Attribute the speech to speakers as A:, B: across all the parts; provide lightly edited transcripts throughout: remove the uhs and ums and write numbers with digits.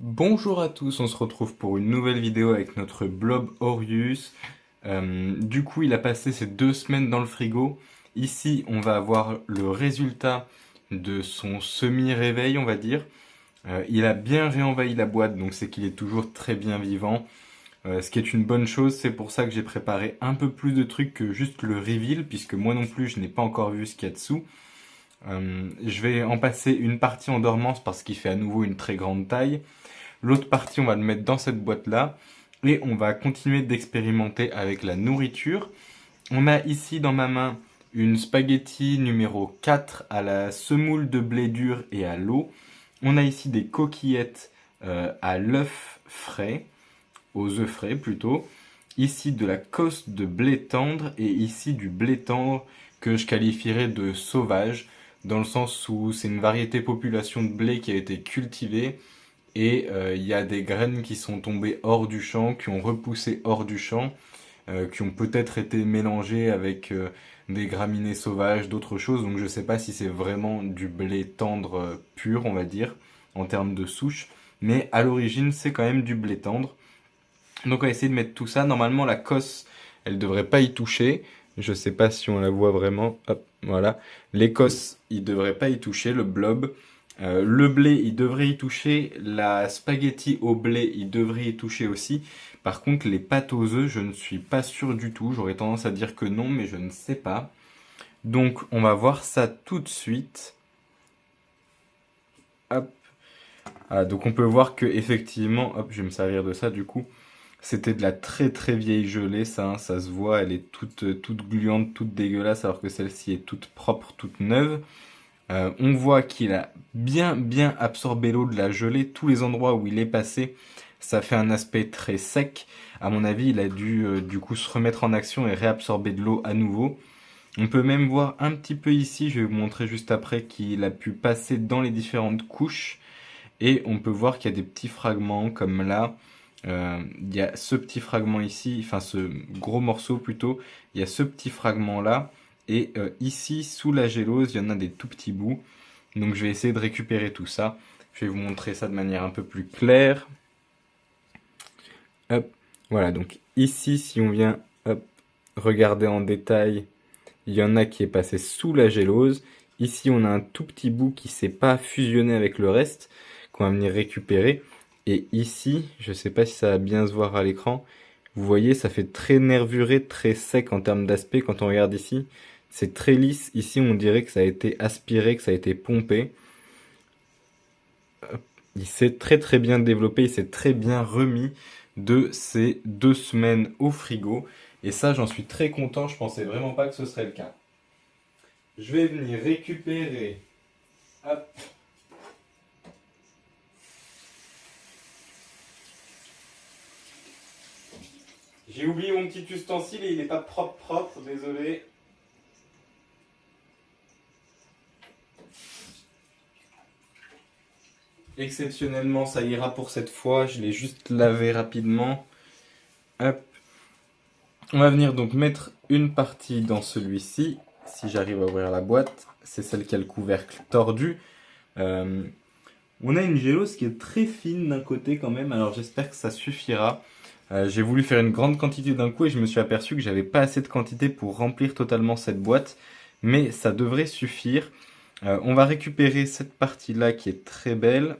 A: Bonjour à tous, on se retrouve pour une nouvelle vidéo avec notre blob Orius. Du coup, il a passé ses 2 semaines dans le frigo. Ici, on va avoir le résultat de son semi-réveil, on va dire. Il a bien réenvahi la boîte, donc c'est qu'il est toujours très bien vivant. Ce qui est une bonne chose, c'est pour ça que j'ai préparé un peu plus de trucs que juste le reveal, puisque moi non plus, je n'ai pas encore vu ce qu'il y a dessous. Je vais en passer une partie en dormance parce qu'il fait à nouveau une très grande taille. L'autre partie, on va le mettre dans cette boîte-là. Et on va continuer d'expérimenter avec la nourriture. On a ici dans ma main une spaghetti numéro 4 à la semoule de blé dur et à l'eau. On a ici des coquillettes à l'œuf frais, aux œufs frais plutôt. Ici de la cosse de blé tendre et ici du blé tendre que je qualifierais de sauvage, dans le sens où c'est une variété population de blé qui a été cultivée et il y a des graines qui sont tombées hors du champ, qui ont repoussé hors du champ, qui ont peut-être été mélangées avec des graminées sauvages, d'autres choses. Donc je sais pas si c'est vraiment du blé tendre pur, on va dire, en termes de souche. Mais à l'origine, c'est quand même du blé tendre. Donc on va essayer de mettre tout ça. Normalement, la cosse, elle devrait pas y toucher. Je sais pas si on la voit vraiment. Hop, voilà. L'Écosse, il devrait pas y toucher. Le blob. Le blé, il devrait y toucher. La spaghetti au blé, il devrait y toucher aussi. Par contre, les pâtes aux œufs, je ne suis pas sûr du tout. J'aurais tendance à dire que non, mais je ne sais pas. Donc, on va voir ça tout de suite. Hop. Ah, donc on peut voir que effectivement, hop, je vais me servir de ça du coup. C'était de la très très vieille gelée, ça, hein, ça se voit, elle est toute gluante, toute dégueulasse, alors que celle-ci est toute propre, toute neuve. On voit qu'il a bien absorbé l'eau de la gelée, tous les endroits où il est passé, ça fait un aspect très sec. À mon avis, il a dû du coup se remettre en action et réabsorber de l'eau à nouveau. On peut même voir un petit peu ici, je vais vous montrer juste après, qu'il a pu passer dans les différentes couches. Et on peut voir qu'il y a des petits fragments comme là. Il y a ce petit fragment ici, enfin ce gros morceau plutôt. Il y a ce petit fragment là. Et ici, sous la gélose, il y en a des tout petits bouts. Donc je vais essayer de récupérer tout ça. Je vais vous montrer ça de manière un peu plus claire. Hop, voilà. Donc ici, si on vient hop, regarder en détail, il y en a qui est passé sous la gélose. Ici, on a un tout petit bout qui s'est pas fusionné avec le reste, qu'on va venir récupérer. Et ici, je sais pas si ça va bien se voir à l'écran, vous voyez, ça fait très nervuré, très sec en termes d'aspect quand on regarde ici. C'est très lisse. Ici, on dirait que ça a été aspiré, que ça a été pompé. Il s'est très bien développé, il s'est très bien remis de ces 2 semaines au frigo. Et ça, j'en suis très content, je pensais vraiment pas que ce serait le cas. Je vais venir récupérer. Hop. J'ai oublié mon petit ustensile et il n'est pas propre, désolé. Exceptionnellement, ça ira pour cette fois. Je l'ai juste lavé rapidement. Hop. On va venir donc mettre une partie dans celui-ci. Si j'arrive à ouvrir la boîte, c'est celle qui a le couvercle tordu. Euh, on a une gélose qui est très fine d'un côté quand même, alors j'espère que ça suffira. J'ai voulu faire une grande quantité d'un coup et je me suis aperçu que j'avais pas assez de quantité pour remplir totalement cette boîte, mais ça devrait suffire. On va récupérer cette partie-là qui est très belle.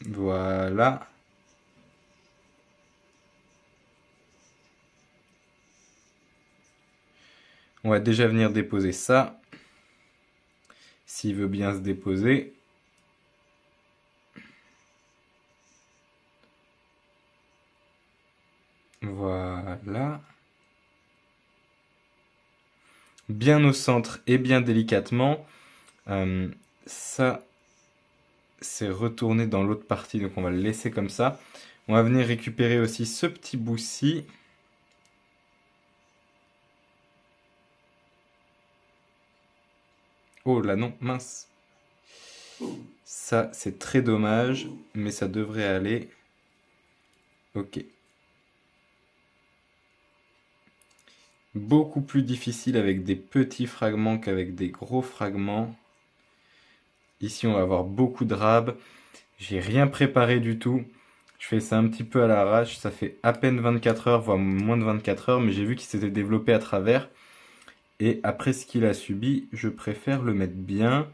A: Voilà. On va déjà venir déposer ça, s'il veut bien se déposer. Voilà. Bien au centre et bien délicatement. Ça, c'est retourné dans l'autre partie, donc on va le laisser comme ça. On va venir récupérer aussi ce petit bout-ci. Oh là non, mince. Ça, c'est très dommage, mais ça devrait aller. Ok. Beaucoup plus difficile avec des petits fragments qu'avec des gros fragments. Ici, on va avoir beaucoup de rab. J'ai rien préparé du tout. Je fais ça un petit peu à l'arrache. Ça fait à peine 24 heures, voire moins de 24 heures, mais j'ai vu qu'il s'était développé à travers. Et après ce qu'il a subi, je préfère le mettre bien.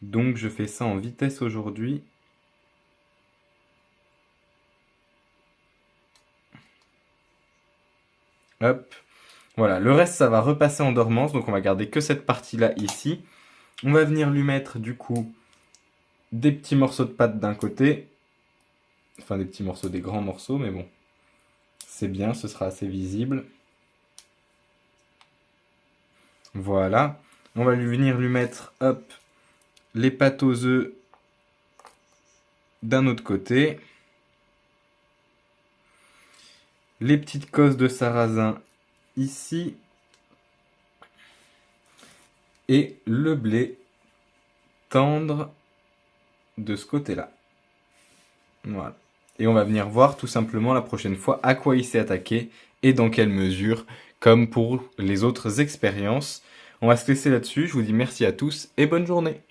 A: Donc je fais ça en vitesse aujourd'hui. Hop. Voilà, le reste ça va repasser en dormance, donc on va garder que cette partie-là ici. On va venir lui mettre du coup des petits morceaux de pâte d'un côté. Enfin des petits morceaux, des grands morceaux, mais bon. C'est bien, ce sera assez visible. Voilà. On va venir lui mettre, hop, les pâtes aux œufs d'un autre côté. Les petites cosses de sarrasin ici. Et le blé tendre de ce côté-là. Voilà. Et on va venir voir tout simplement la prochaine fois à quoi il s'est attaqué et dans quelle mesure, comme pour les autres expériences. On va se laisser là-dessus. Je vous dis merci à tous et bonne journée.